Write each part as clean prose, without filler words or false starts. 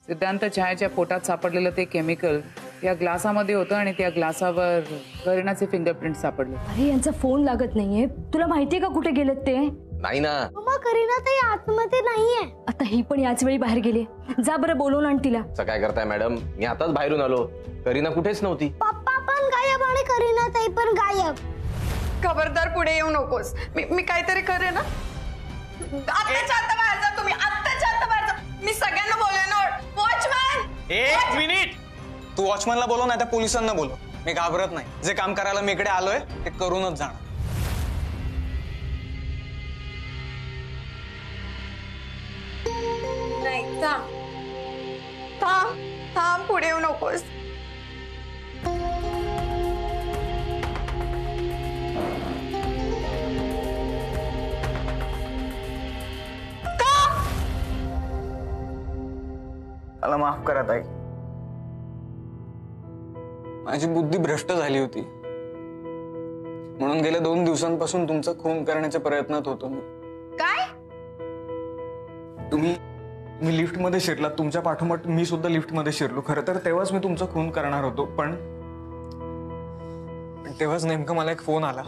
सिद्धांत छायाच्या पोटात सापडलेलं ते केमिकल या ग्लासामध्ये होतं आणि त्या ग्लासावर करीनाचे फिंगरप्रिंट सापडले। अरे यांचा फोन लागत नाहीये, तुला माहितीये का कुठे गेलेत ते? नाही ना मम्मा, करीना ताई आतमध्ये नाहीये। आता ही पण याच वेळी बाहेर गेली, जा बरं बोलवून आण तिला। असं काय करताय मॅडम, मी आताच बाहेरून आलो, करीना कुठेच नव्हती। पप्पा पण गायब आणि करीना ताई पण गायब। खबरदार पुढे येऊ नकोस, मी काहीतरी करे ना। आत्ताच्या आता बाहेर जा तुम्ही, आत्ताच्या आता बाहेर जा, मी सगळ्यांना बोलवणार। वॉचमॅन, एक मिनिट, तू वॉचमॅनला बोलव नाही तर पोलिसांना बोलव, मी घाबरत नाही। जे काम करायला मी इकडे आलोय ते करूनच जाणार। नाही थांब थांब थांब, पुढे येऊ नकोस। मला माफ करा ताई, माझी बुद्धी भ्रष्ट झाली होती म्हणून गेल्या 2 दिवसांपासून तुमचा खून करण्याच्या प्रयत्नात होतो मी। काय? तुम्ही लिफ्ट मध्ये शिरलात, तुमच्या पाठोपाठ मी सुद्धा लिफ्ट मध्ये शिरलो। खरं तर तेव्हाच मी तुमचा खून करणार होतो, पण तेव्हाच नेमकं मला एक फोन आला।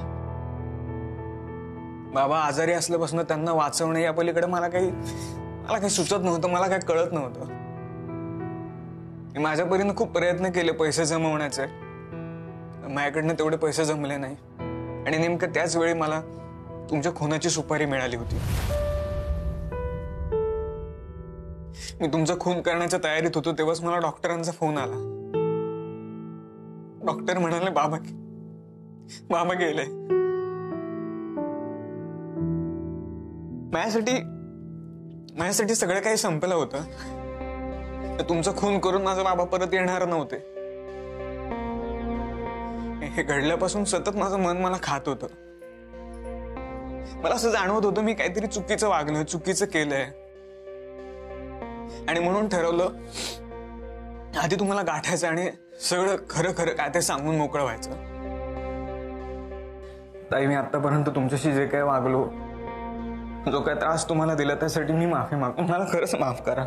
बाबा आजारी असल्यापासून त्यांना वाचवणे या पलीकडे मला काही सुचत नव्हतं, मला काही कळत नव्हतं। मी माझ्या परीने खूप प्रयत्न केले पैसे जमवण्याचे, माझ्याकडनं तेवढे पैसे जमले नाही आणि नेमकं त्याच वेळी मला तुमच्या खुनाची सुपारी मिळाली होती। मी तुमचा खून करण्याच्या तयारीत होतो तेव्हाच मला डॉक्टरांचा फोन आला। डॉक्टर म्हणाले बाबा गेले। माझ्यासाठी सगळं काही संपलं होतं। तुमचा खून करून माझा बाबा परत येणार नव्हते। हे घडल्यापासून सतत माझं मन मला खात होतं। मला असं जाणवत होतं मी काहीतरी चुकीचं वागलोय, चुकीचं केलंय आणि म्हणून ठरवलं आधी तुम्हाला गाठायचं आणि सगळं खरं खरं काय ते सांगून मोकळं व्हायचं। ताई, मी आतापर्यंत तुमच्याशी जे काही वागलो, जो काय त्रास तुम्हाला दिला त्यासाठी मी माफी मागतो। मला खरंच माफ करा।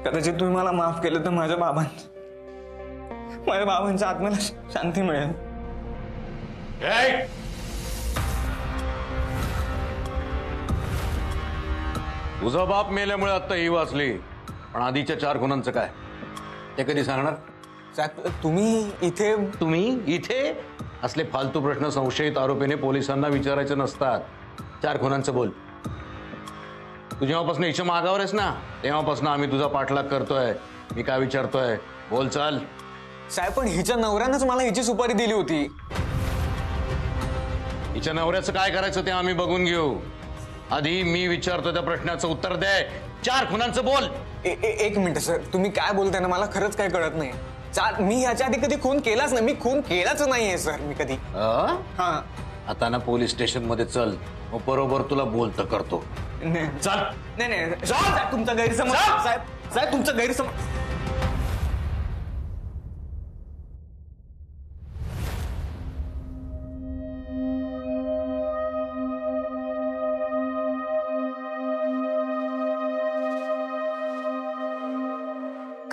कदाचित तुम्ही मला माफ केलं तर माझ्या बाबांच्या आत्म्याला शांती मिळेल। तुझा बाप मेल्यामुळे आता ही वाचली, पण आधीच्या 4 खुनांचं काय ते कधी सांगणार? साहेब, तुम्ही इथे असले फालतू प्रश्न संशयित आरोपीने पोलिसांना विचारायचे नसतात। 4 खुनांचं बोल। तू जेव्हापासून हिच्या मागावर आहेस ना तेव्हापासून आम्ही तुझा पाठलाग करतोय। मी काय विचारतोय, बोल चाल। साहेब, पण हिच्या नवऱ्यानंच मला हिची सुपारी दिली होती। हिच्या नवऱ्याचं काय करायचं ते आम्ही बघून घेऊ। आधी मी विचारतो त्या प्रश्नाचं उत्तर दे। 4 खुनांचं बोल। एक मिनिट सर, तुम्ही काय बोलताय ना, मला खरंच काय कळत नाही। मी याच्या आधी कधी खून केलाच नाही, मी खून केलाच नाहीये सर, मी कधी। हा, आता ना पोलीस स्टेशन मध्ये चल, मग बरोबर तुला बोलतं करतो। चल। नाही साहेब, तुमचा गैरसमज साहेब, तुमचा गैरसमज।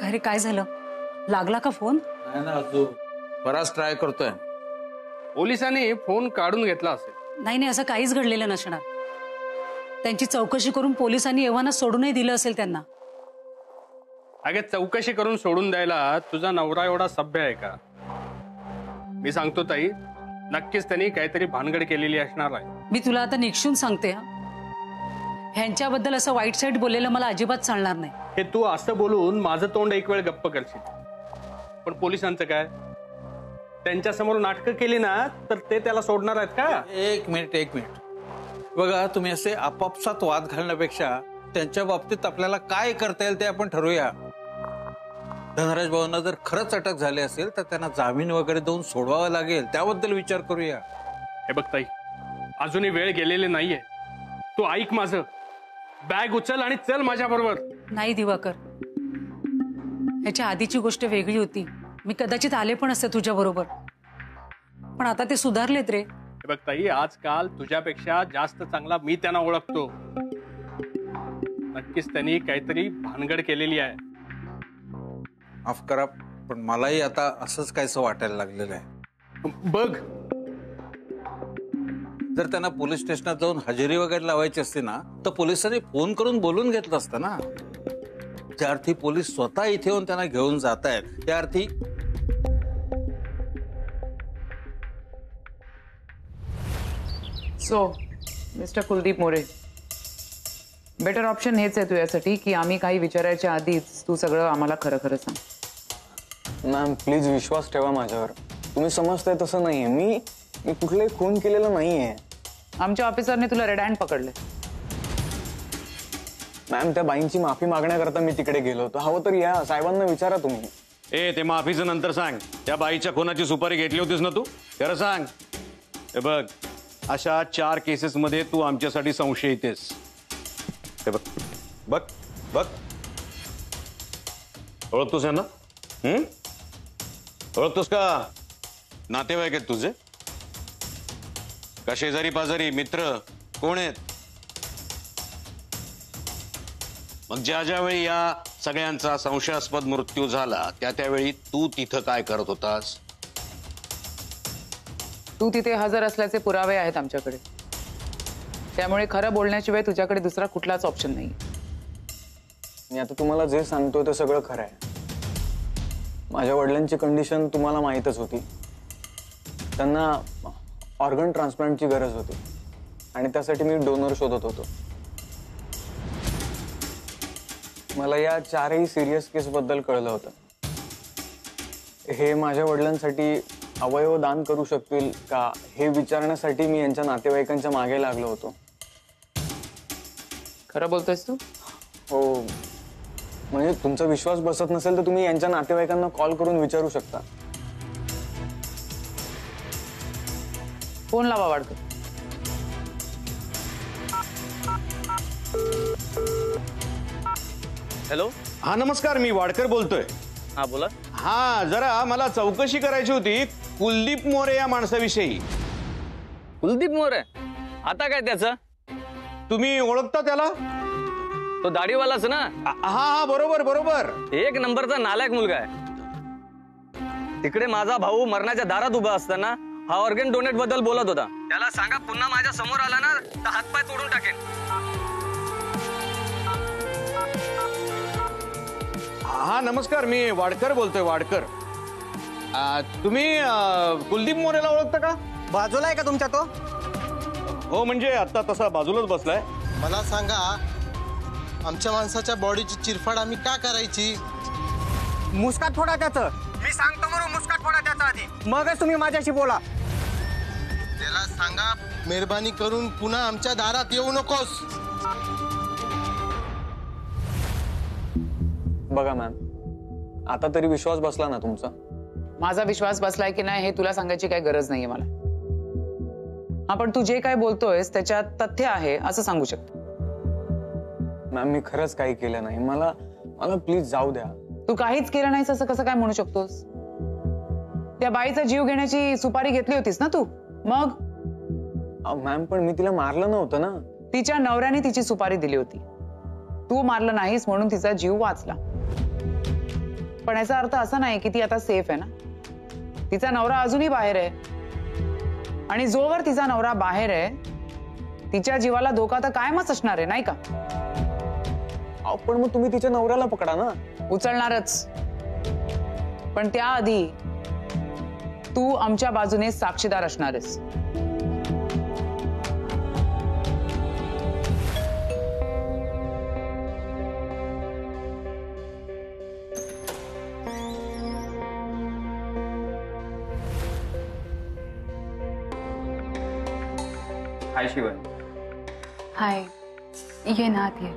अरे काय झालं, लागला का फोन? नाही ना अजून, बराच ट्राय करतोय। पोलिसांनी फोन काढून घेतला असेल। नाही असं काहीच घडलेलं नसणार। त्यांची चौकशी करून पोलिसांनी एव्हाना सोडूनही दिलं असेल त्यांना। अगे चौकशी करून सोडून द्यायला तुझा नवरा एवढा सभ्य आहे का? मी सांगतो ताई, नक्कीच त्यांनी काहीतरी भानगड केलेली असणार आहे। मी तुला आता निक्षून सांगते, ह्यांच्याबद्दल असं वाईट साईड बोललेलं मला अजिबात चालणार नाही। हे तू असं बोलून माझं तोंड एक वेळ गप्प करशील, पण पोलिसांचं काय? त्यांच्या समोर नाटकं केली ना तर ते त्याला सोडणार आहेत का? एक मिनिट बघा, तुम्ही असे आपापसात वाद घालण्यापेक्षा त्यांच्या बाबतीत आपल्याला काय करता येईल ते आपण ठरवूया। धनराज भाऊंना जर खरंच अटक झाली असेल तर त्यांना जामीन वगैरे देऊन सोडवावं लागेल, त्याबद्दल विचार करूया। हे बघ ताई, अजूनही वेळ गेलेली नाहीये। तू ऐक माझं, बॅग उचल आणि चल माझ्या बरोबर। नाही दिवाकर, ह्याच्या आधीची गोष्ट वेगळी होती। मी कदाचित आले पण असते तुझ्या बरोबर, पण आता ते सुधारलेत रे। हे बघ ताई, आजकाल तुझ्यापेक्षा जास्त चांगला मी त्यांना ओळखतो। नक्कीच त्यांनी काहीतरी भानगड केलेली आहे. माफ करा, पण मलाही आता असंच काहीसं वाटायला लागलेलं आहे. बघ, जर त्यांना पोलीस स्टेशनात जाऊन हजेरी वगैरे लावायची असते ना, तर पोलिसांनी फोन करून बोलून घेतलं असतं ना. ज्या अर्थी पोलीस स्वतः इथे येऊन त्यांना घेऊन जात आहेत, त्या अर्थी so mister Kuldeep More, better option हेच आहे तुझ्यासाठी की आम्ही काही विचारायच्या आधीच तू सगळं आम्हाला खरं खरं सांग. मॅम प्लीज विश्वास ठेवा माझ्यावर. तुम्ही समजताय तसं नाहीये. मी कुठलाही खून केलेला नाहीये. आमच्या ऑफिसरने तुला रेड हँड पकडले. मॅम त्या बाईंची माफी मागण्याकरता मी तिकडे गेलो होतो. हवं तर या साहेबांना विचारा तुम्ही. ते माफीचं नंतर सांग. त्या बाईच्या खुनाची सुपारी घेतली होतीस ना तू? खरं सांग. हे बघ, अशा 4 केसेसमध्ये तू आमच्यासाठी संशयित आहेस. हे बघ बघ बघ, ओळखतोस ना? ओळखतोस का? नातेवाईक आहेत तुझे का? शेजारी पाजारी मित्र कोण आहेत? मग ज्या वेळी या सगळ्यांचा संशयास्पद मृत्यू झाला त्यावेळी तू तिथं काय करत होतास? तू तिथे हजर असल्याचे पुरावे आहेत आमच्याकडे. त्यामुळे खरं बोलण्याशिवाय तुझ्याकडे दुसरा कुठलाच ऑप्शन नाही. मी आता तुम्हाला जे सांगतोय ते सगळं खरं आहे. माझ्या वडिलांची कंडिशन तुम्हाला माहीतच होती. त्यांना ऑर्गन ट्रान्सप्लांटची गरज होती आणि त्यासाठी मी डोनर शोधत होतो. मला या 4ही सिरियस केसबद्दल कळलं होतं. हे माझ्या वडिलांसाठी अवयव दान करू शकतील का हे विचारण्यासाठी मी यांच्या नातेवाईकांच्या मागे लागलो होतो. खरं बोलतोयस तू? हो, म्हणजे तुमचा विश्वास बसत नसेल तर तुम्ही यांच्या नातेवाईकांना कॉल करून विचारू शकता. फोन लावा वाडकर. हॅलो. हा नमस्कार, मी वाडकर बोलतोय. हा बोला. हा, जरा मला चौकशी करायची होती कुलदीप मोरे या माणसाविषयी. कुलदीप मोरे? आता काय त्याचं? तुम्ही ओळखता त्याला? तो दाढीवालाच ना? हा बरोबर बरोबर. एक नंबरचा नालायक मुलगा आहे. तिकडे माझा भाऊ मरणाच्या दारात उभा असताना हा ऑर्गन डोनेट बद्दल बोलत होता. त्याला सांगा पुन्हा माझ्या समोर आला ना तर हातपाय तोडून टाकेन. हा नमस्कार, मी वाडकर बोलतोय. वाडकर, तुम्ही कुलदीप मोरेला ओळखता का? बाजूला आहे का तुमच्या तो? हो, म्हणजे आता तसा बाजूलाच बसलाय. मला सांगा, आमच्या माणसाच्या बॉडीची चिरफाड आम्ही का करायची? मुस्काट फोडा त्याचं. मी सांगतो म्हणून मुस्काट फोडा त्याचा आधी, मगच तुम्ही माझ्याशी बोला. त्याला सांगा मेहरबानी करून पुन्हा आमच्या दारात येऊ नकोस. बघा मॅम, आता तरी विश्वास बसला ना तुमचा? माझा विश्वास बसलाय की नाही हे तुला सांगायची काही गरज नाहीये मला. हा, पण तू जे काय बोलतोयस त्याच्यात तथ्य आहे असं सांगू शकतो? मॅम, मी खरंच काही केलं नाही. मला प्लीज जाऊ द्या. तू काहीच केलं नाहीस असं कसं काय म्हणू शकतोस? त्या बाईचा जीव घेण्याची सुपारी घेतली होतीस ना तू? मग मॅम, पण मी तिला मारलं नव्हतं ना. तिच्या नवऱ्याने तिची सुपारी दिली होती. तू मारलं नाहीस म्हणून तिचा जीव वाचला. पण याचा अर्थ असा नाही की ती आता सेफ आहे ना. तिचा नवरा अजूनही बाहेर आहे आणि जोवर तिचा नवरा बाहेर आहे तिच्या जीवाला धोका तर कायमच असणार आहे, नाही का? पण मग तुम्ही तिच्या नवऱ्याला पकडा ना. उचलणारच, पण त्याआधी तू आमच्या बाजूने साक्षीदार असणार आहेस. हाय शिवन. हाय, ये ना आत ये.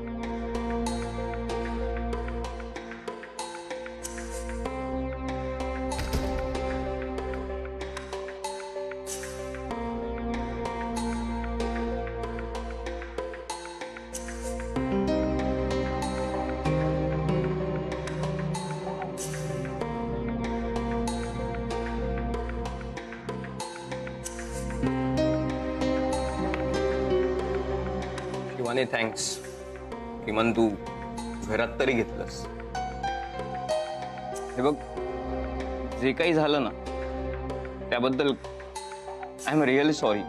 शिवानी, थँक्स. किमान तू घरात तरी घेतलंस. हे बघ, जे काही झालं ना त्याबद्दल आय एम रिअली सॉरी.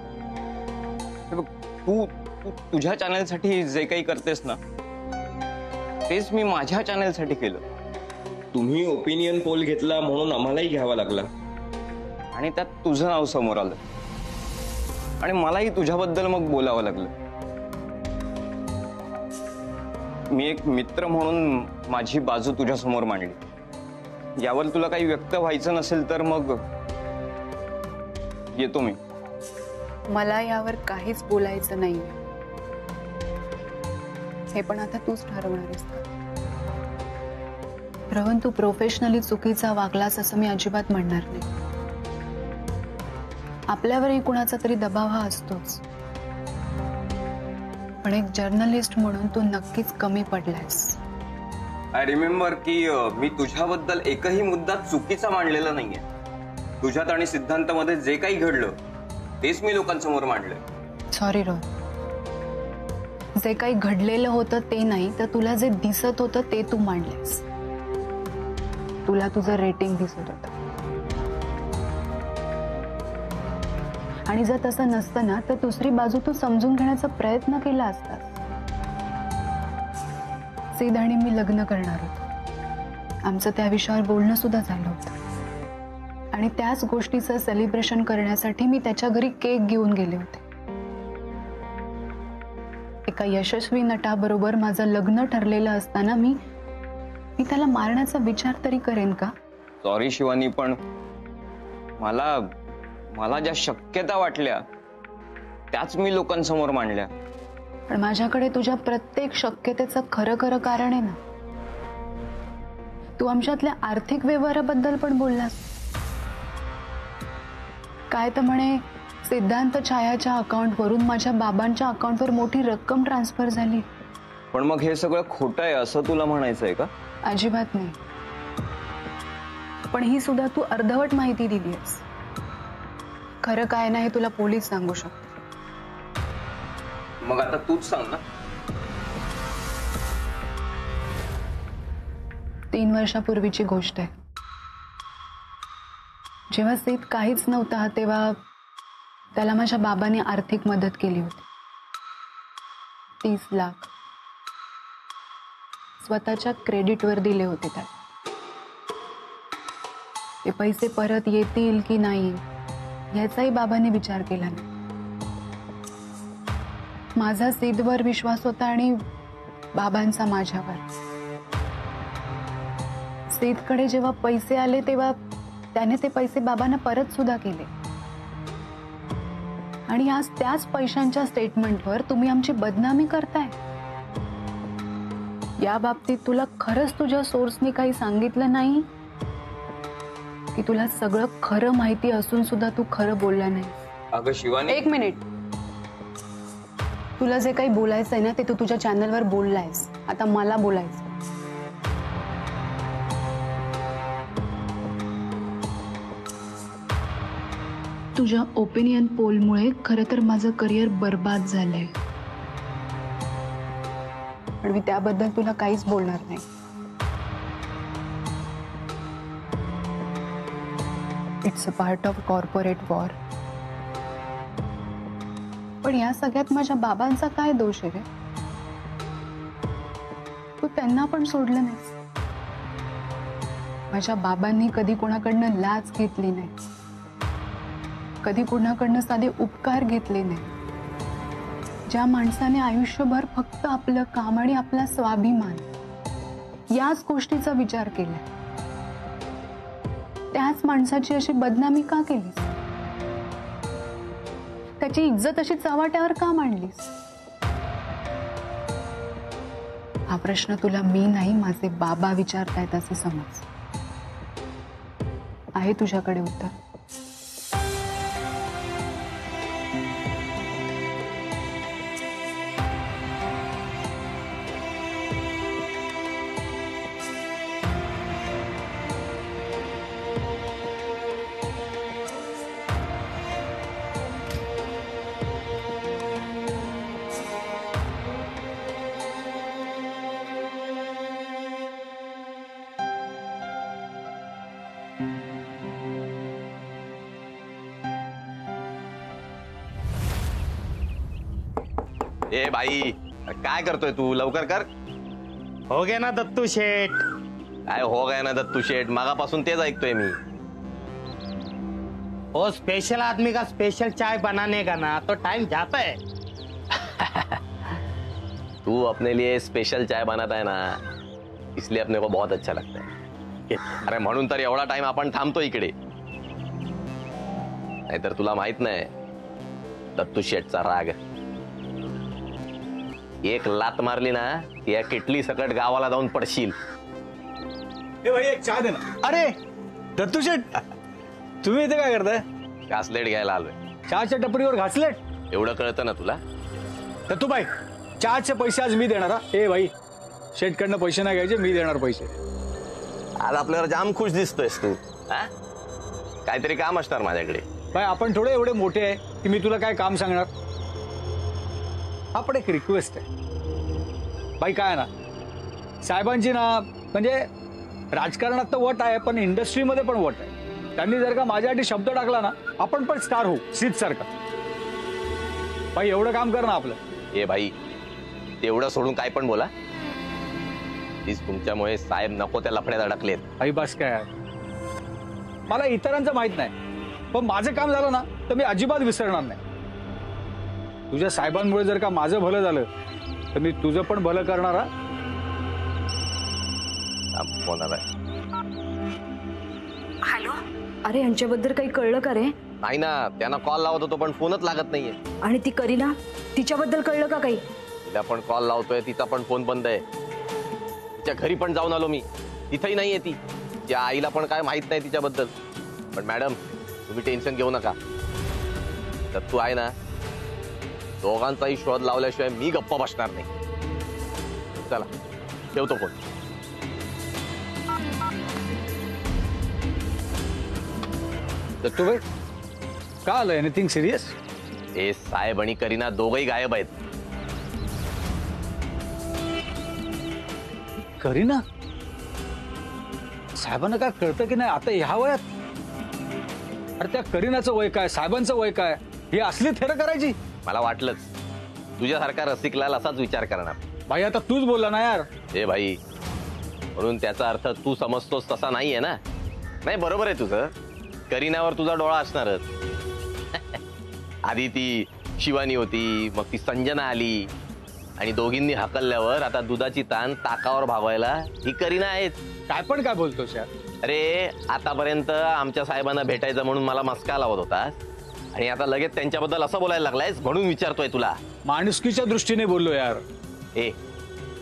हे बघ, तू तुझ्या चॅनलसाठी जे काही करतेस ना तेच मी माझ्या चॅनलसाठी केलं. तुम्ही ओपिनियन पोल घेतला म्हणून आम्हालाही घ्यावा लागला आणि त्यात तुझं नाव समोर आलं आणि मलाही तुझ्याबद्दल मग बोलावं लागलं. मी एक मित्र म्हणून माझी बाजू तुझ्या समोर मांडली. यावर तुला काही व्यक्त व्हायचं नसेल तर मग येतो मी. मला यावर काहीच बोलायचं नाही. हे पण आता तूच ठरवणार आहेस का? रवन, तू प्रोफेशनली चुकीचा वागलास असं मी अजिबात म्हणणार नाही. आपल्यावरही कुणाचा तरी दबाव हा असतोच, पण एक जर्नलिस्ट म्हणून तू नक्कीच कमी पडलायस. आय रिमेंबर की मी तुझ्याबद्दल एकही मुद्दा चुकीचा मांडलेला नाहीये. तुझ्यात आणि सिद्धांतामध्ये जे काही घडलं तेच मी लोकांसमोर मांडलं. सॉरी रोहन, जे काही घडलेलं होतं ते नाही तर तुला जे दिसत होतं ते तू मांडलेस. तुला तुझं रेटिंग दिसत होतं आणि जर तसं नसतं ना तर दुसरी बाजू तू समजून घेण्याचा प्रयत्न केला असतास. सिद्ध आणि मी लग्न करणार होतो. आमचं त्या विषयावर बोलणं सुद्धा झालं होतं आणि त्याच गोष्टीचं सेलिब्रेशन करण्यासाठी मी त्याच्या घरी केक घेऊन गेले होते. एका यशस्वी नटाबरोबर माझं लग्न ठरलेलं असताना मी त्याला मारण्याचा विचार तरी करेन का? सॉरी शिवानी, पण मला ज्या शक्यता वाटल्या त्याच मी लोकांसमोर मांडल्या. पण माझ्याकडे तुझ्या प्रत्येक शक्यतेचं खरं खरं कारण आहे ना. तू आमच्यातल्या आर्थिक व्यवहाराबद्दल पण बोललास. काय तर म्हणे सिद्धांत छायाच्या अकाउंटवरून माझ्या बाबांच्या अकाउंटवर मोठी रक्कम ट्रान्सफर झाली. पण मग हे सगळं खोटं आहे असं तुला म्हणायचंय का? अजिबात नाही, पण ही सुद्धा तू अर्धवट माहिती दिलीस. खरं काय ना हे तुला पोलीस सांगू शकतो. मग आता तूच सांग ना. 3 वर्षापूर्वीची गोष्ट आहे. जेव्हा सिद्ध काहीच नव्हता तेव्हा त्याला माझ्या बाबांनी आर्थिक मदत केली होती. 30 लाख स्वतःच्या क्रेडिटवर दिले होते त्याला. ते पैसे परत येतील की नाही याचाही बाबांनी विचार केला नाही. माझा सिद्धवर विश्वास होता आणि बाबांचा माझ्यावर. सिद्धकडे जेव्हा पैसे आले तेव्हा त्याने ते पैसे बाबांना परत सुद्धा केले आणि आज त्याच पैशांच्या स्टेटमेंटवर तुम्ही आमची बदनामी करताय. या बाबतीत तुला खरंच तुझ्या सोर्सने काही सांगितलं नाही की तुला सगळं खरं माहिती असून सुद्धा तू खरं बोलला नाही? अगं शिवानी, 1 मिनिट. तुला जे काही बोलायचंय ना ते तू तुझ्या चॅनलवर बोललायस. आता मला बोलायचं. तुझ्या ओपिनियन पोलमुळे खरं तर माझं करिअर बर्बाद झालंय, पण मी त्याबद्दल तुला काहीच बोलणार नाही. It's a part of corporate war. पण या सगळ्यात माझ्या बाबांचा काय दोष आहे रे? तू त्यांना पण सोडलं नाहीस. माझ्या बाबांनी कधी कोणाकडनं लाच घेतली नाही, कधी कोणाकडनं साधे उपकार घेतले नाही. ज्या माणसाने आयुष्यभर फक्त आपलं काम आणि आपला स्वाभिमान याच गोष्टीचा विचार केला, त्याच माणसाची अशी बदनामी का केलीस? त्याची इज्जत अशी चव्हाट्यावर का मांडलीस? हा प्रश्न तुला मी नाही माझे बाबा विचारतायत असे समज. आहे तुझ्याकडे उत्तर? ए भाई काय करतोय तू? लवकर कर. हो गया ना दत्तू शेठ. काय हो गया ना दत्तू शेठ? मागापासून तेच ऐकतोय मी. वो स्पेशल आदमी का स्पेशल चाय बनाने का ना तो टाइम जाता है. तू अपने लिए स्पेशल चाय बनाता है ना, इसलिए अपने को बहुत अच्छा लगता है. अरे म्हणून तर एवढा टाइम आपण थांबतो इकडे. नाहीतर तुला माहित नाही दत्तू शेठचा राग. एक लात मारली ना की या किटली सकट गावाला जाऊन पडशील. भाई एक चहा दे ना. अरे दत्तू शेठ, तुम्ही इथे काय करताय? घासलेट घ्यायला आलोय. चहाच्या टपरीवर घासलेट? एवढं कळतं ना तुला? दत्तू भाई, चहाचे पैसे आज मी देणार. ए भाई, शेठकडनं पैसे नाही घ्यायचे, मी देणार पैसे. आज आपल्याला जाम खुश दिसतोयस तू. हा? काहीतरी काम असणार माझ्याकडे. भाई आपण थोडे एवढे मोठे आहे की मी तुला काय काम सांगणार. आपण एक रिक्वेस्ट आहे भाई. काय ना साहेबांची ना, म्हणजे राजकारणात तर वट आहे पण इंडस्ट्रीमध्ये पण वट आहे. त्यांनी जर का माझ्यासाठी शब्द टाकला ना, आपण पण स्टार होऊ सीत सारखा. भाई एवढं काम कर ना आपलं. ए भाई, तेवढं सोडून काय पण बोला. प्लीज, तुमच्यामुळे साहेब नको त्या लफड्यात अडकलेत. भाई बस काय, मला इतरांचं माहित नाही पण माझं काम झालं ना तर मी अजिबात विसरणार नाही. तुझ्या साहेबांमुळे जर का माझं भलं झालं तर मी तुझं पण भलं करणार. फोन आलाय. हॅलो. अरे यांच्याबद्दल काही कळलं का रे? नाही ना, त्यांना कॉल लावत होतो पण फोनच लागत नाहीये. आणि ती करीना, तिच्याबद्दल कळलं का काही? तिला पण कॉल लावतोय, तिचा पण फोन बंद आहे. तिच्या घरी पण जाऊन आलो मी, तिथंही नाहीये ती. त्या आईला पण काय माहित नाही तिच्याबद्दल. पण मॅडम, तुम्ही टेन्शन घेऊ नका. दत्तू आहे ना, दोघांचाही शोध लावल्याशिवाय मी गप्प बसणार नाही. चला ठेवतो फोन. दत्तू भाई, का आलं? Anything serious? हे साहेब आणि करीना दोघही गायब आहेत. करीना? साहेबांना काय कळतं की नाही आता ह्या वयात? अरे त्या करीनाचं वय काय, साहेबांचं वय काय, ही असली थेरं करायची? मला वाटलंच तुझ्यासारखा रसिकलाल असाच विचार करणार. भाई आता तूच बोलला ना यार. हे भाई, म्हणून त्याचा अर्थ तू समजतोस तसा नाहीये ना. नाही, बरोबर आहे तुझं. करीनावर तुझा डोळा असणारच. आधी ती शिवानी होती, मग ती संजना आली आणि दोघींनी हकलल्यावर आता दुधाची ताण ताकावर भागवायला ही करीना आहेच. काय पण काय बोलतोस यार? अरे आतापर्यंत आमच्या साहेबांना भेटायचं म्हणून मला मस्का लावत होतास आणि आता लगेच त्यांच्याबद्दल असं बोलायला लागलायस म्हणून विचारतोय तुला. माणुसकीच्या दृष्टीने बोललो यार. ए,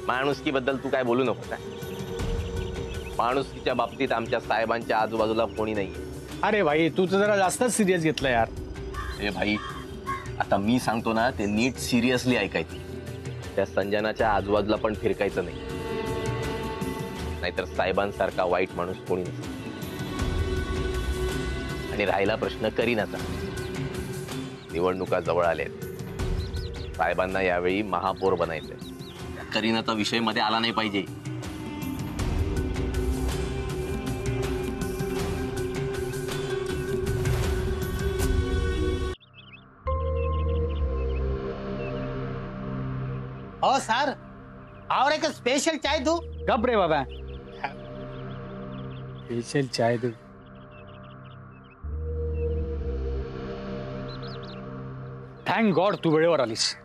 माणुसकीबद्दल तू काय बोलू नको का? माणुसकीच्या बाबतीत आमच्या साहेबांच्या आजूबाजूला कोणी नाही. अरे भाई, तू तर जरा जास्तच सिरियस घेतलं यार. ए भाई, आता मी सांगतो ना ते नीट सिरियसली ऐकायचं. त्या संजनाच्या आजूबाजूला पण फिरकायचं नाही, नाहीतर साहेबांसारखा वाईट माणूस कोणी नसतो. आणि राहिला प्रश्न करीनाचा, निवडणुका जवळ आलेत. साहेबांना यावेळी महापौर बनायचंय. करीनाचा विषय मध्ये आला नाही पाहिजे. हो सर, और एक स्पेशल चाय दो. गप रे बाबा. स्पेशल चाय दो. थँक गॉड तू वेळेवर आलीस.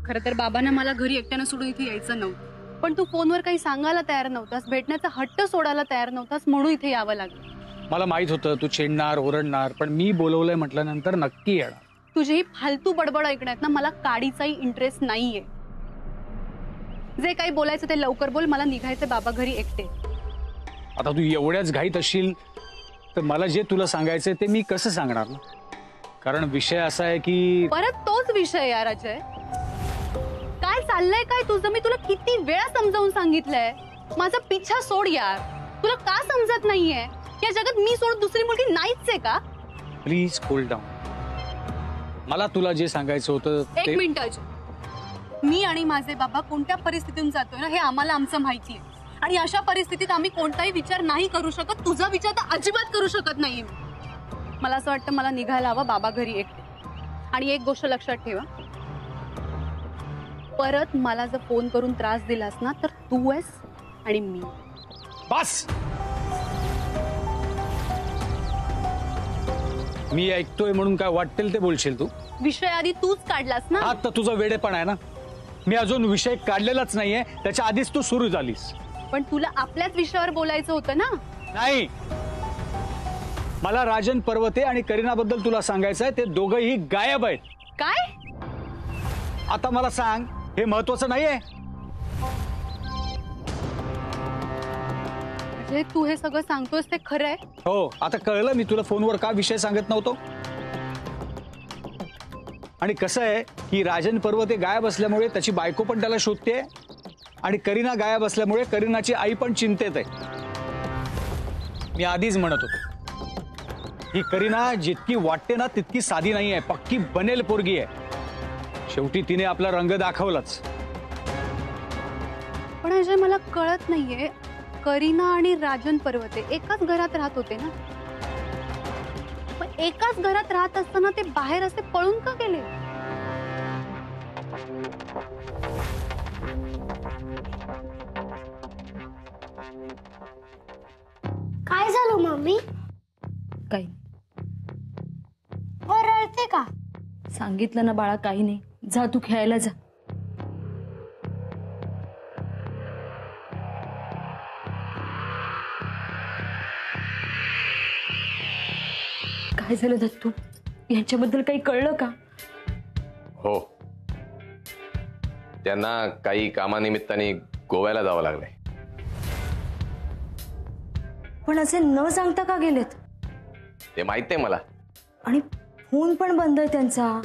खरं तर बाबांना मला घरी एकट्यानं सोडून इथे यायचं नव्हतं, पण तू फोनवर काही सांगायला तयार नव्हतास, भेटण्याचा हट्ट सोडायला तयार नव्हतास, म्हणून इथे यावं लागलं. मला माहित होतं तू चिडणार, ओरडणार, पण मी बोलवलंय म्हटल्यानंतर नक्की येणार. तुझी ही फालतू बडबड ऐकण्यात ना मला काडीचाही इंटरेस्ट नाहीये. जे काही बोलायचं ते लवकर बोल, मला निघायचं बाबा घरी एकटे. आता तू एवढ्याच घाईत असशील तर मला जे तुला सांगायचंय ते मी कसं सांगणार ना, कारण विषय असा आहे की परत तोच विषय यार अजय. काय चाललंय काय तुझं? मी तुला किती वेळा समजावून सांगितलंय माझा पिछा सोड यार. तुला का समजत नाहीये? या जगात मी सोड दुसरी मुलगी नाहीच आहे का? Please cool down. मला तुला जे सांगायचं होतं एक मिनिट अजय. मी आणि माझे बाबा कोणत्या परिस्थितीतून जातोय ना हे आम्हाला आमचं माहितीये, आणि अशा परिस्थितीत आम्ही कोणताही विचार नाही करू शकत. तुझा विचार तर अजिबात करू शकत नाहीये. मला असं वाटतं मला निघायला हवं बाबा घरी एकटे. आणि एक गोष्ट लक्षात ठेवा, परत मला जर फोन करून त्रास दिलास ना तर तू आहेस आणि मी. बस. मी ऐकतोय म्हणून काय वाटेल ते बोलशील तू. विषय आधी तूच काढलास ना. आता तुझा वेडेपण आहे ना. मी अजून विषय काढलेलाच नाहीये, त्याच्या आधीच तू सुरू झालीस. पण तुला आपल्याच विषयावर बोलायचं होतं ना. नाही, मला राजन पर्वते आणि करीनाबद्दल तुला सांगायचं आहे. ते दोघंही गायब आहेत. काय? आता मला सांग, हे महत्वाचं नाहीये? म्हणजे तू हे सगळं सांगतोस ते खरं आहे? हो, आता कळलं मी तुला फोनवर का विषय सांगत नव्हतो. आणि कसं आहे की राजन पर्वते गायब असल्यामुळे त्याची बायको पण त्याला शोधते आणि करीना गायब असल्यामुळे करीनाची आई पण चिंतेत आहे. मी आधीच म्हणत होतो ही करीना जितकी वाटते ना तितकी साधी नाही आहे, पक्की बनेल पोरगी आहे. शेवटी तिने आपला रंग दाखवलाच. पण अजय मला कळत नाहीये, करीना आणि राजन पर्वते एकाच घरात राहत होते ना. पण एकाच घरात राहत असताना ते बाहेर असे पळून का गेले? काय झालं मम्मी? काही रडते का? सांगितलं ना बाळा, काही नाही. जा तू खेळायला जा. काय झालं दत्तू? यांच्याबद्दल काही कळलं का? हो, त्यांना काही कामानिमित्ताने गोव्याला जावं लागलंय. पण असे न सांगता का गेलेत? ते माहित आहे मला. आणि फोन पण बंद आहे त्यांचा.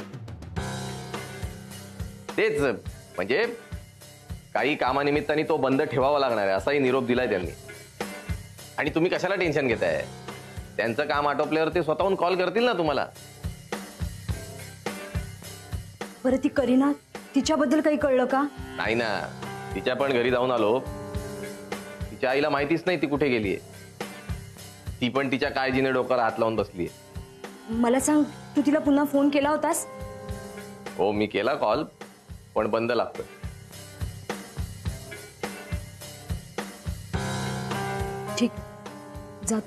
तेच म्हणजे काही कामानिमित्ताने तो बंद ठेवावा लागणार आहे असाही निरोप दिलाय त्यांनी. आणि तुम्ही कशाला टेन्शन घेताय? त्यांचं काम आटोपल्यावर ते स्वतःहून कॉल करतील ना तुम्हाला. बरं ती करीना, तिच्याबद्दल काही कळलं का? नाही ना, तिच्या पण घरी जाऊन आलो. तिच्या आईला माहितीच नाही ती कुठे गेलीये. ती पण तिच्या काळजीने डोक्याला हात लावून बसलीये. मला सांग, तू तिला पुन्हा फोन केला होतास? हो, मी केला कॉल, पण बंद लागतोय. ठीक, जा.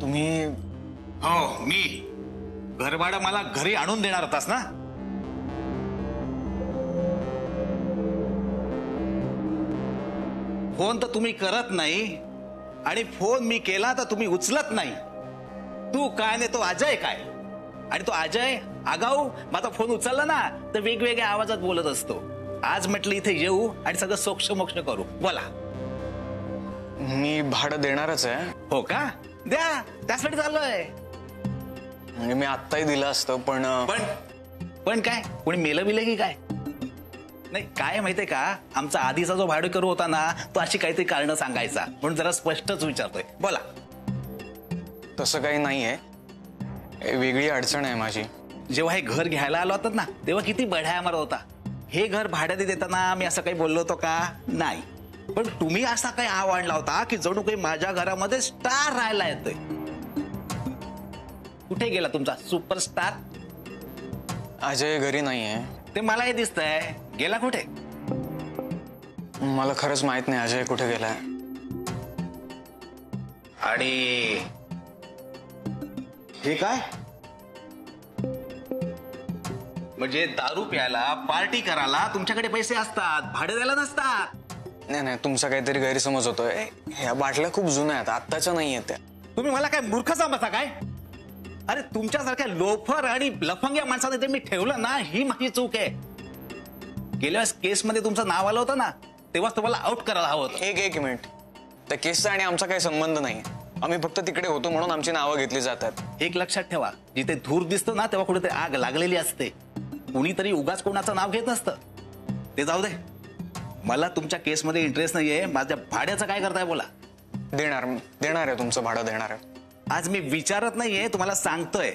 तुम्ही? हो, मी. घरभाडं मला घरी आणून देणार होतास ना? फोन तर तुम्ही करत नाही आणि फोन मी केला तर तुम्ही उचलत नाही. तू काय नाही तो अजय काय. आणि तो अजय आगाऊ माझा फोन उचलला ना तर वेगवेगळ्या आवाजात बोलत असतो. आज म्हटलं इथे येऊ आणि सगळं सोक्ष मोक्ष करू. बोला. मी भाडं देणारच आहे. हो का? द्या, त्यासाठी चाललोय. म्हणजे मी आत्ताही दिलं असतं पण पण काय, कोणी मेलं बिलं की काय? नाही, काय माहितीये का, आमचा आधीचा जो भाडेकरू होता ना तो अशी काहीतरी कारण सांगायचा, म्हणून जरा स्पष्टच विचारतोय. बोला. तसं काही नाहीये, वेगळी अडचण आहे माझी. जेव्हा हे घर घ्यायला आलो होतात ना तेव्हा किती बढाया मारत होता. हे घर भाड्याने देताना मी असं काही बोललो होतो का? नाही. पण तुम्ही असा काही आव आणला होता की जणू काही माझ्या घरामध्ये स्टार राहायला येतोय. कुठे गेला तुमचा सुपरस्टार? अजय घरी नाहीये. ते मला हे दिसतंय. गेला कुठे? मला खरंच माहित नाही अजय कुठे गेलाय. आणि हे काय म्हणजे दारू प्यायला, पार्टी करायला तुमच्याकडे पैसे असतात, भाडे द्यायला नसतात. नाही नाही, तुमचा काहीतरी गैरसमज होतोय. ह्या बाटल्या खूप जुन्या आहेत, आत्ताच्या नाही आहेत त्या. तुम्ही मला काय मूर्ख समजता काय? अरे तुमच्यासारख्या लोफर आणि लफंग्या माणसाने ते मी ठेवलं ना, ही माझी चूक आहे. गेल्या केसमध्ये तुमचं नाव आलं होतं ना, तेव्हाच तुम्हाला आउट करायला हवं होतं. एक मिनिट, त्या केसचा आणि आमचा काही संबंध नाही. आम्ही फक्त तिकडे होतो म्हणून आमची नावं घेतली जातात. एक लक्षात ठेवा, जिथे धूर दिसतो ना तेव्हा कुठेतरी आग लागलेली असते. कुणीतरी उगाच कोणाचं नाव घेत नसतं. ते जाऊ दे, मला तुमच्या केसमध्ये इंटरेस्ट नाहीये. माझ्या भाड्याचं काय करताय बोला. देणार आहे, तुमचं भाडं देणार आहे. आज मी विचारत नाहीये, तुम्हाला सांगतोय.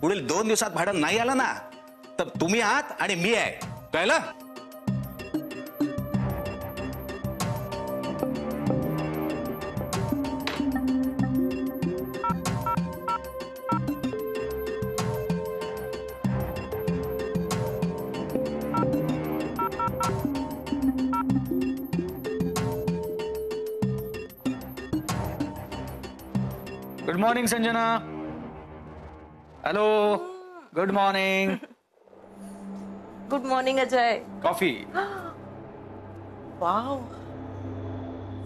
पुढील 2 दिवसात भाडं नाही आलं ना, तर तुम्ही आहात आणि मी आहे, कळलं? Good morning Sanjana. Hello, good morning. Good morning Ajay. Coffee. Wow,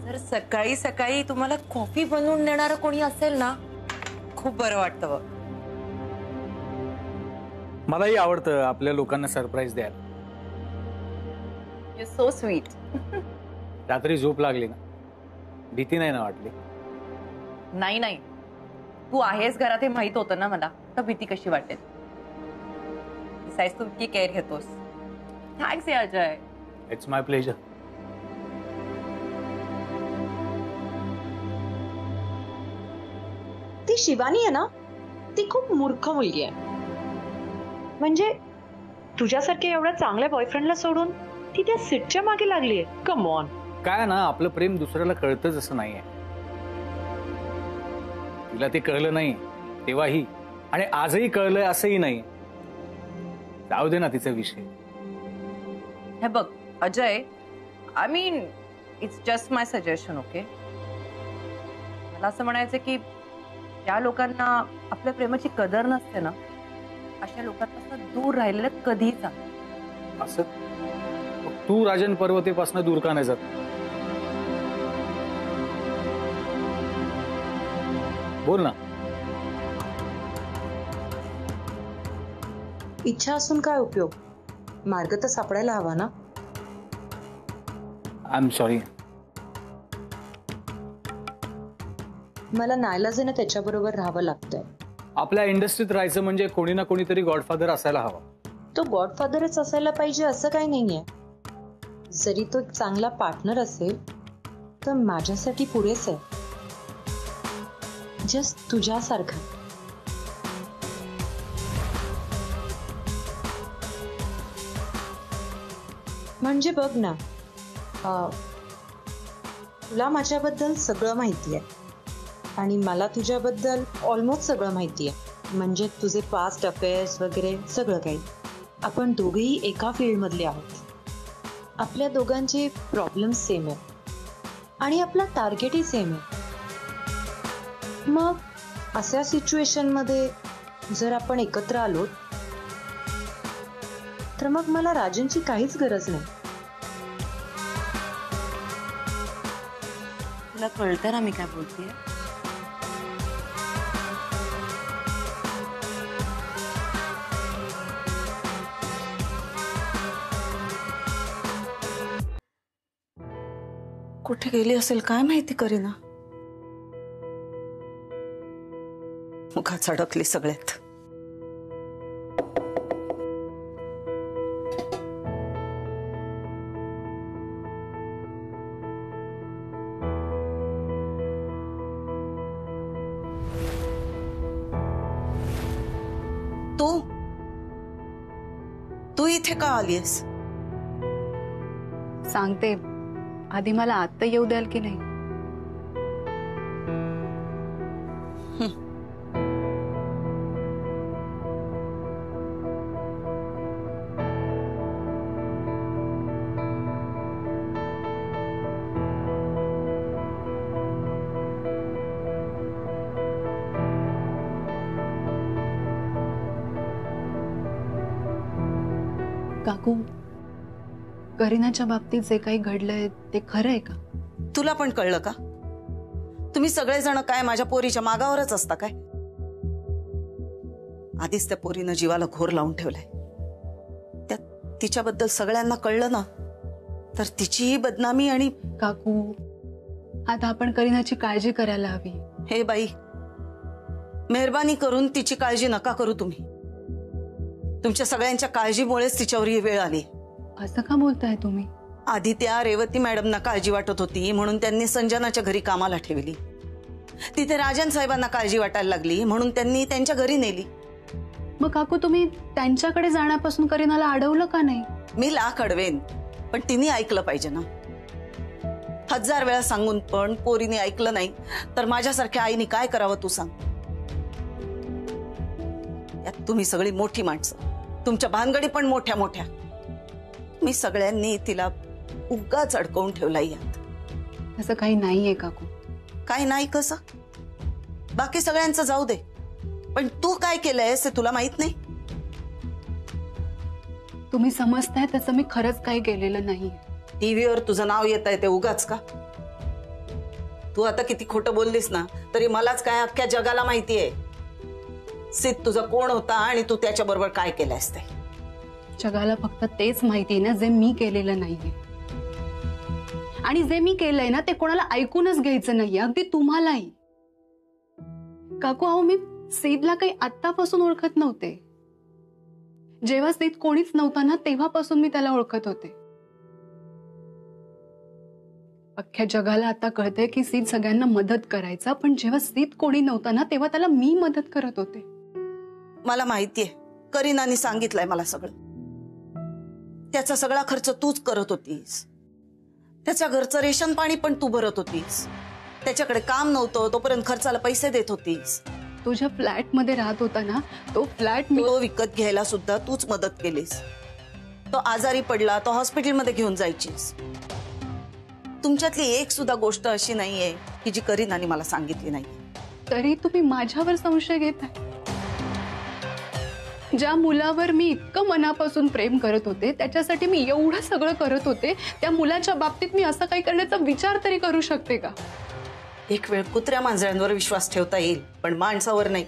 जर सकाळी सकाळी तुम्हाला कॉफी बनवून देणारं कोणी असेल ना, खूप बरं वाटतं. मलाही आवडतं आपल्या लोकांना सरप्राईज द्यायला. You so sweet. रात्री झोप लागली ना, भीती नाही ना वाटली? नाही नाही, तू आहेस घरात हे माहित होतं ना मला, तर भीती कशी वाटेल. तू इतकी केअर घेतोस. थँक्स या अजय. It's my pleasure. ती शिवानी आहे ना, ती खूप मूर्ख मुलगी आहे. म्हणजे तुझ्यासारख्या एवढ्या चांगल्या बॉयफ्रेंडला सोडून ती त्या सिटच्या मागे लागलीये. Come on. काय ना, आपलं प्रेम दुसऱ्याला कळतच असं नाहीये. तिला ते कळलं नाही तेव्हाही, आणि आजही कळलंय असंही नाही. जाऊ दे ना तिचा विषय. हे बघ Ajay, I mean it's just my suggestion. Okay, मला असं म्हणायचं की ज्या लोकांना आपल्या प्रेमाची कदर नसते ना, अशा लोकांपासून दूर राहिलेलं कधीही चांगलं. असं तू राजन पर्वतेपासून दूर का नाही जात? बोल ना. इच्छा असून काय उपयोग, मार्ग तर सापडायला हवा ना. I am sorry. मला नाईलाजाने त्याच्याबरोबर राहावं लागतंय. आपल्या इंडस्ट्रीत राहायचं म्हणजे कोणी ना कोणीतरी गॉडफादर असायला हवा. तो गॉडफादरच असायला पाहिजे असं काही नाहीये. जरी तो एक चांगला पार्टनर असेल तर माझ्यासाठी पुरेस आहे. जस्ट तुझ्यासारखा. म्हणजे बघ ना, तुला माझ्याबद्दल सगळं माहिती आहे आणि मला तुझ्याबद्दल ऑलमोस्ट सगळं माहिती आहे. म्हणजे तुझे पास्ट अफेअर्स वगैरे सगळं काही. आपण दोघेही एका फील्डमधले आहोत. आपल्या दोघांचे प्रॉब्लेम्स सेम आहे आणि आपला टार्गेटही सेम आहे. मग अशा सिच्युएशनमध्ये जर आपण एकत्र आलो तर मग मला राजनची काहीच गरज नाही. तुला कळतं ना मी काय बोलतेय? कुठे गेली असेल काय माहिती करीना. मुखात अडकली सगळ्यात. तू इथे का आलीस? सांगते, आधी मला आत्ता येऊ द्याल की नाही? काकू, करीनाच्या बाबतीत जे काही घडलंय ते खरं आहे का? तुला पण कळलं का? तुम्ही सगळेजण काय माझ्या पोरीच्या मागावरच असता काय? आधीच त्या पोरीनं जीवाला घोर लावून ठेवलाय. त्यात तिच्याबद्दल सगळ्यांना कळलं ना तर तिचीही बदनामी. आणि काकू, आता आपण करीनाची काळजी करायला हवी. हे बाई, मेहरबानी करून तिची काळजी नका करू तुम्ही. तुमच्या सगळ्यांच्या काळजीमुळेच तिच्यावर ही वेळ आली. असं का बोलताय तुम्ही? आधी त्या रेवती मॅडमना काळजी वाटत होती म्हणून त्यांनी संजनाच्या घरी कामाला ठेवली. तिथे राजन साहेबांना काळजी वाटायला लागली म्हणून त्यांनी त्यांच्या घरी नेली. मग काकू, तुम्ही त्यांच्याकडे जाण्यापासून करीनाला अडवलं का नाही? मी लाख अडवेन, पण तिने ऐकलं पाहिजे ना. 1000 वेळा सांगून पण पोरीने ऐकलं नाही तर माझ्यासारख्या आईने काय करावं तू सांग. यात तुम्ही सगळी मोठी माणसं, तुमच्या भानगडी पण मोठ्या मोठ्या. मी सगळ्यांनी तिला उगाच अडकवून ठेवलाय यात. असं काही नाहीये काकू. काय नाही कसं? बाकी सगळ्यांचं जाऊ दे, पण तू काय केलंयस ते तुला माहित नाही? तुम्ही समजताय त्याचं मी खरंच काही केलेलं नाही. टीव्हीवर तुझं नाव येत आहे ते उगाच का? तू आता किती खोटं बोललीस ना तरी मलाच काय अख्ख्या जगाला माहितीये सिद्ध तुझा कोण होता आणि तू त्याच्या बरोबर काय केलंयस ते. जगाला फक्त तेच माहिती ना जे मी केलेलं नाहीये. आणि जे मी केलंय ना ते कोणाला ऐकूनच घ्यायचं नाहीये, अगदी तुम्हालाही. काकू, अहो मी सिद्धला काही आत्तापासून ओळखत नव्हते. जेव्हा सिद्ध कोणीच नव्हता ना तेव्हापासून मी त्याला ओळखत होते. अख्ख्या जगाला आता कळतंय की सिद्ध सगळ्यांना मदत करायचा, पण जेव्हा सिद्ध कोणी नव्हता ना तेव्हा त्याला मी मदत करत होते. मला माहितीये, करीनाने सांगितलंय मला सगळं. त्याचा सगळा खर्च तूच करत होतीस. त्याच्या घरचं रेशन पाणी पण तू भरत होतीस. त्याच्याकडे काम नव्हतं तोपर्यंत खर्चाला पैसे देत होतीस. तुझ्या फ्लॅट मध्ये राहत होता ना तो फ्लॅट तो विकत घ्यायला सुद्धा तूच मदत केलीस. तो आजारी पडला तो हॉस्पिटलमध्ये घेऊन जायचीस. तुमच्यातली एक सुद्धा गोष्ट अशी नाहीये की जी करीनाने मला सांगितली नाही. तरी तुम्ही माझ्यावर संशय घेताय. ज्या मुलावर मी इतकं मनापासून प्रेम करत होते, त्याच्यासाठी मी एवढं सगळं करत होते, त्या मुलाच्या बाबतीत मी असं काही करण्याचा विचार तरी करू शकते का? एक वेळ कुत्र्या मांजरांवर विश्वास ठेवता येईल पण माणसावर नाही.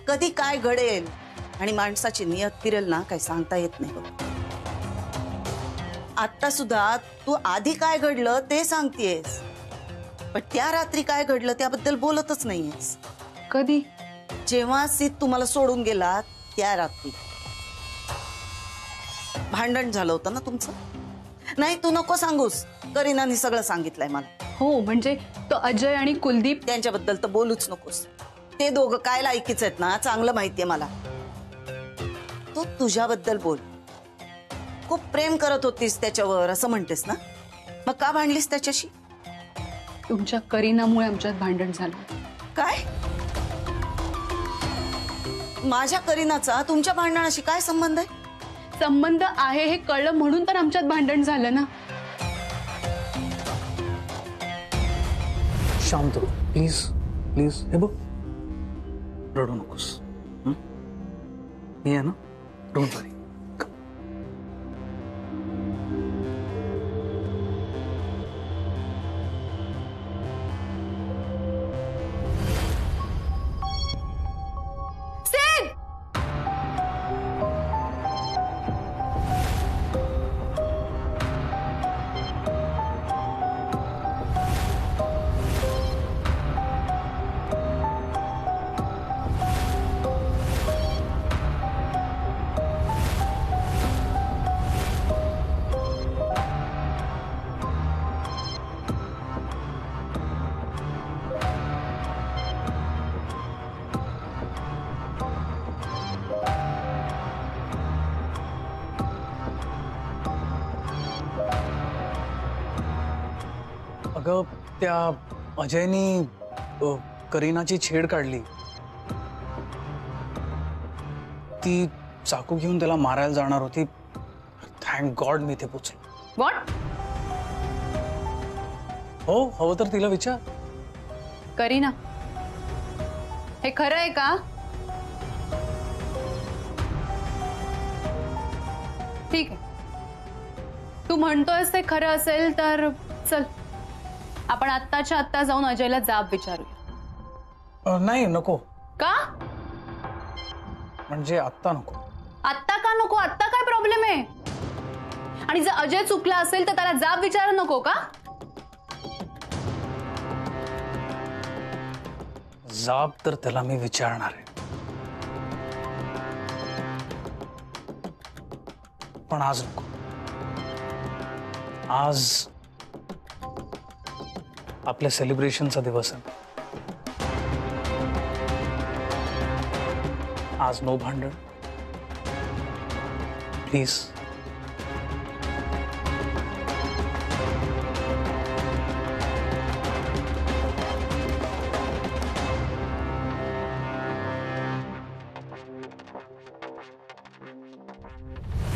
कधी काय घडेल आणि माणसाची नियत फिरेल ना काही सांगता येत नाही. आता सुद्धा तू आधी काय घडलं ते सांगतेस, पण त्या रात्री काय घडलं त्याबद्दल बोलतच नाहीयेस. कधी? जेव्हा सिद्ध तुम्हाला सोडून गेला त्या रात्री. भांडण झालं होतं ना तुमचं? नाही तू नको सांगूस, करीनाने सगळं सांगितलंय मला. हो म्हणजे तो अजय आणि कुलदीप त्यांच्याबद्दल तर बोलूच नकोस. ते दोघं काय लायकीच आहेत ना चांगलं माहितीये मला. तू तुझ्याबद्दल बोल. खूप प्रेम करत होतीस त्याच्यावर असं म्हणतेस ना, मग का भांडलीस त्याच्याशी? तुमच्या करीनामुळे आमच्यात भांडण झालं. काय? माझ्या करीनाचा तुमच्या भांडणाशी काय संबंध आहे? संबंध आहे हे कळलं म्हणून तर आमच्यात भांडण झालं ना. शांत हो प्लीज प्लीज. हे बघ, रडू नकोस. मी आहे ना, डोंट वरी. अगं त्या अजयनी करीनाची छेड काढली. ती चाकू घेऊन त्याला मारायला जाणार होती. थँक गॉड मी ते पोचलो. व्हॉट? हो, हवं तर तिला विचार. करीना, हे खरं आहे का? ठीक आहे, तू म्हणतोयस ते खरं असेल तर चल आपण आत्ताच्या आत्ता जाऊन अजयला जाब विचारूया. नाही नको. का? म्हणजे आत्ता नको. आत्ता का नको? आत्ता काय प्रॉब्लेम आहे? आणि जर अजय चुकला असेल तर त्याला जाब विचारू नको का? जाब तर त्याला मी विचारणार आहे, पण आज नको. आज आपल्या सेलिब्रेशनचा दिवस आहे. आज नो भांडण प्लीज.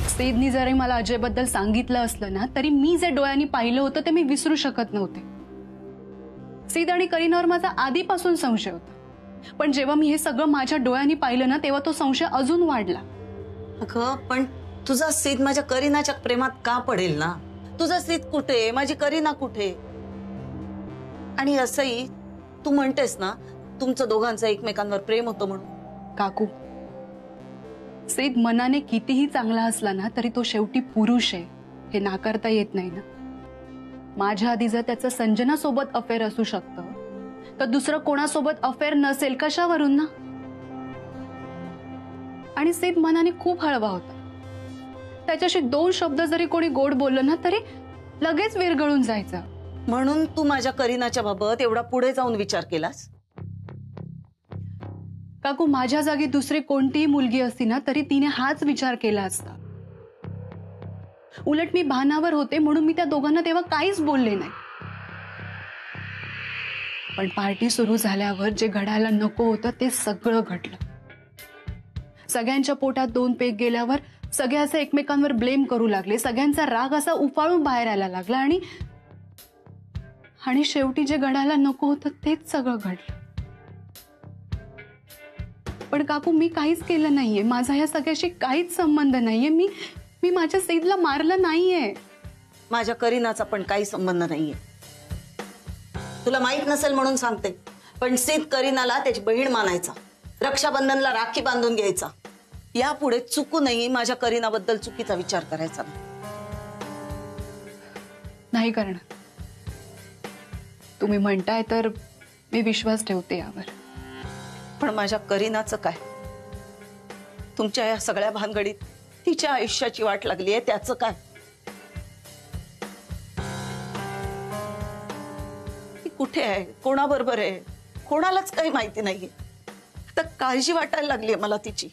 सेदनी जरी मला अजय बद्दल सांगितलं असलं ना तरी मी जे डोळ्यांनी पाहिलं होतं ते मी विसरू शकत नव्हते. सेद आणि करीनावर माझा आधीपासून संशय होता, पण जेव्हा मी हे सगळं माझ्या डोळ्यांनी पाहिलं ना तेव्हा तो संशय अजून वाढला. अगं पण तुझा सेद माझ्या करीनाच्या प्रेमात का पडेल ना? तुझा सेद कुठे, माझी करीना कुठे? आणि असंही तू म्हणतेस ना तुमचं दोघांचं एकमेकांवर प्रेम होतं म्हणून. काकू, सेद मनाने कितीही चांगला असला ना तरी तो शेवटी पुरुष आहे, हे नाकारता येत नाही ना. माझ्या आधी जर त्याचं संजना सोबत अफेअर असू शकतं तर दुसरं कोणासोबत अफेअर नसेल कशावरून ना? आणि सेद मनाने खूप हळवा होता. त्याच्याशी 2 शब्द जरी कोणी गोड बोललं ना तरी लगेच विरघळून जायचं. म्हणून तू माझ्या करीनाच्या बाबत एवढा पुढे जाऊन विचार केलास? काकू, माझ्या जागी दुसरी कोणतीही मुलगी असती ना तरी तिने हाच विचार केला असता. उलट मी भानावर होते म्हणून मी त्या दोघांना तेव्हा काहीच बोलले नाही. पण पार्टी सुरू झाल्यावर जे घडायला नको होतं ते सगळं घडलं. सगळ्यांच्या पोटात 2 पेग गेल्यावर सगळे असं एकमेकांवर ब्लेम करू लागले. सगळ्यांचा राग असा उफाळून बाहेर यायला लागला आणि शेवटी जे घडायला नको होतं तेच सगळं घडलं. पण काकू, मी काहीच केलं नाहीये. माझा या सगळ्याशी काहीच संबंध नाहीये. मी माझ्या सेदला मारलं नाहीये. माझ्या करीनाचा पण काही संबंध नाहीये. तुला माहित नसेल म्हणून सांगते, पण सेद करीनाला त्याची बहीण मानायचा, रक्षाबंधनला राखी बांधून घ्यायचा. यापुढे चुकूनही माझ्या करीनाबद्दल चुकीचा विचार करायचा नाही करणार. तुम्ही म्हणताय तर मी विश्वास ठेवते यावर. पण माझ्या करीनाचं काय? तुमच्या या सगळ्या भानगडीत तिच्या आयुष्याची वाट लागली आहे, त्याचं काय? ती कुठे आहे, कोणाबरोबर आहे, कोणालाच काही माहिती नाहीये. आता काळजी वाटायला लागली मला तिची.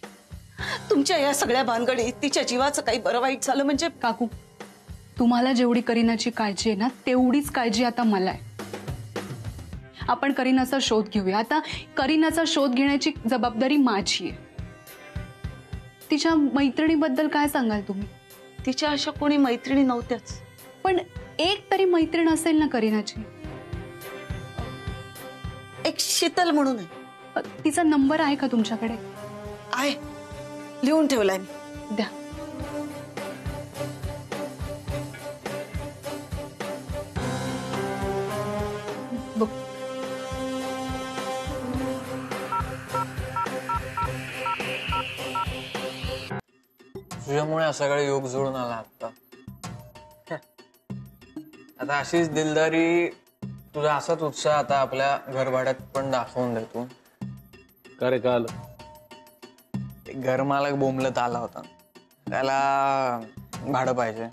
तुमच्या या सगळ्या भानगडीत तिच्या जीवाचं काही बरं वाईट झालं म्हणजे. काकू, तुम्हाला जेवढी करीनाची काळजी आहे ना तेवढीच काळजी आता मला आहे. आपण करीनाचा शोध घेऊया. आता करीनाचा शोध घेण्याची जबाबदारी माझी आहे. तिच्या मैत्रिणीबद्दल काय सांगाल तुम्ही? तिच्या अशा कोणी मैत्रिणी नव्हत्याच. पण एक तरी मैत्रीण असेल ना करीनाची? एक शीतल म्हणून आहे. तिचा नंबर आहे का तुमच्याकडे? आहे, लिहून ठेवलाय मी. द्या. बघ. तुझ्यामुळे असा सगळा योग जुळून आला आता. आता अशीच दिलदारी, तुझा असाच उत्साह आता आपल्या घरभाड्यात पण दाखवून देतो. का रे, काल घरमालक बोंबलत आला होता, त्याला भाडं पाहिजे.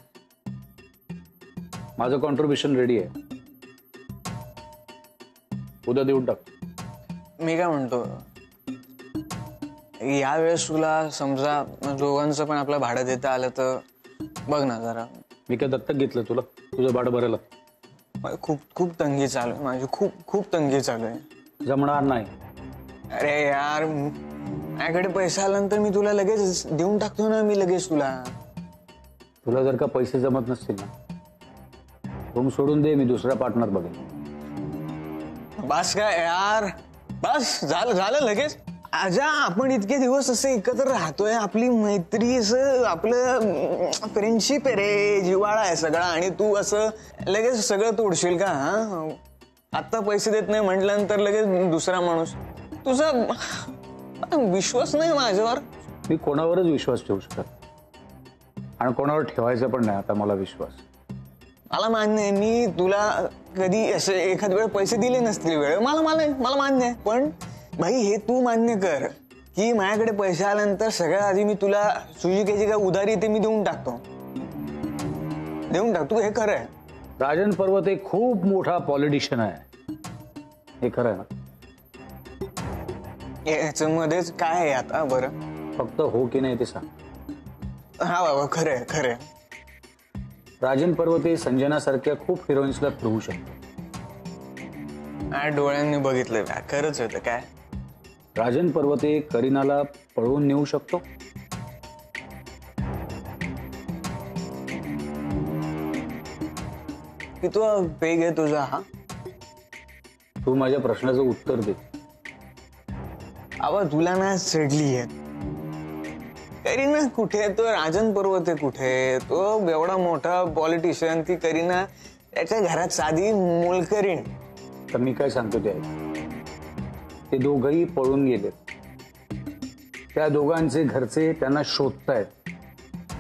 माझं कॉन्ट्रीब्युशन रेडी आहे, उद्या देऊन टाक. मी काय म्हणतो, यावेळेस तुला समजा दोघांचं पण आपलं भाडं देता आलं तर बघ ना जरा. मी काय दत्तक घेतलं तुला तुझं भाडं भरायला? खूप खूप तंगी चालू आहे माझी, खूप खूप तंगी चालू आहे. जमणार नाही. अरे यार, माझ्याकडे पैसा आल्यानंतर मी तुला लगेच देऊन टाकतो ना. मी लगेच तुला जर का पैसे जमत नसतील ना रूम सोडून दे, मी दुसरा पार्टनर बघेन. बस काय यार, बस झालं लगेच. आजा, आपण इतके दिवस असे एकत्र राहतोय, आपली मैत्री, असं आपलं फ्रेंडशिप आहे रे, जिव्हाळा आहे सगळा, आणि तू असं लगेच सगळं तोडशील का? आता पैसे देत नाही म्हटल्यानंतर लगेच दुसरा माणूस. तुझा विश्वास नाही माझ्यावर. मी कोणावरच विश्वास ठेवू शकत आणि कोणावर ठेवायचा पण नाही आता मला विश्वास. मला मान्य आहे, मी तुला कधी असे एखाद वेळ पैसे दिले नसतील वेळ, मला मान्य आहे. पण भाई हे तू मान्य कर की माझ्याकडे पैसे आल्यानंतर सगळ्यात आधी मी तुला सुजिकेची काय उधारी ते मी देऊन टाकतो. हे खरं आहे. राजन पर्वत एक खूप मोठा पॉलिटिशियन आहे, हे खरं आहे ना? याच्यामध्येच काय आहे आता बरं? फक्त हो की नाही ते सांग. हा बाबा खरंय खरंय. राजन पर्वते संजनासारख्या खूप हिरोईन्सला फिरवू शकतो. डोळ्यांनी बघितलं खरंच होतं काय? राजन पर्वते करीनाला पळवून नेऊ शकतो. की तू पेग आहे तुझा हा? तू माझ्या प्रश्नाचं उत्तर दे. आवा तुला ना चढली आहे. करीना कुठे? तो राजन पर्वते कुठे? तो एवढा मोठा पॉलिटिशियन, ती करीना त्याच्या घरात साधी मोलकरीण. तर मी काय सांगतो ते दोघंही पळून गेले. त्या दोघांचे घरचे त्यांना शोधतायत.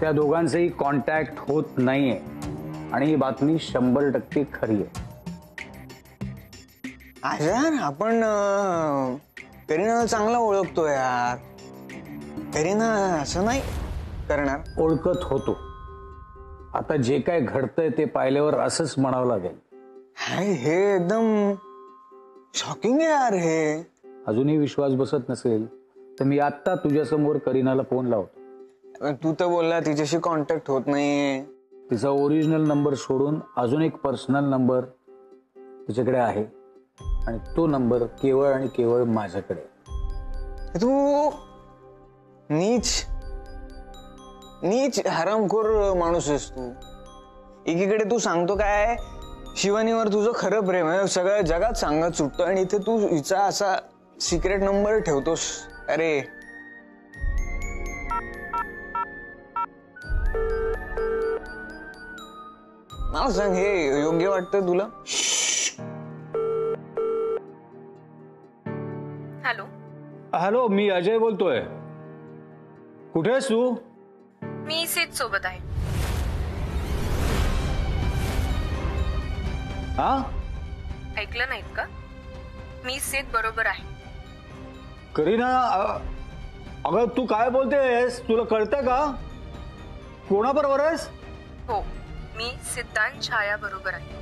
त्या दोघांचेही कॉन्टॅक्ट होत नाहीये आणि ही बातमी 100% खरी आहे. यार आपण करीनाला चांगला ओळखतो यार. करीना असं नाही करणार. ओळखत होतो. आता जे काय घडतंय ते पाहिल्यावर असंच म्हणावं लागेल. हे एकदम शॉकिंग आहे यार. हे अजूनही विश्वास बसत नसेल तर मी आता तुझ्यासमोर करीनाला फोन लावतो. तू तर बोलला तिच्याशी कॉन्टॅक्ट होत नाहीये. तिचा ओरिजिनल नंबर सोडून अजून एक पर्सनल नंबर तिच्याकडे आहे आणि तो नंबर केवळ आणि केवळ माझ्याकडे. तू नीच हरामखोर माणूस आहेस तू. एकीकडे तू सांगतो काय शिवानीवर तुझं खरं प्रेम आहे, सगळ्या जगात सांगत सुटतो, आणि इथे तू हिचा असा सिक्रेट नंबर ठेवतोस. अरे मला सांग, हे योग्य वाटतं तुला? हॅलो हॅलो, मी अजय बोलतोय. कुठे आहेस तू? मी सीत सोबत आहे. हा, ऐकलं नाहीत का? मी सीत बरोबर आहे. करीना, अगं तू काय बोलतेस? तुला कळतंय का? कोणाबरोबर आहेस? हो, मी सिद्धांत छाया बरोबर आहे.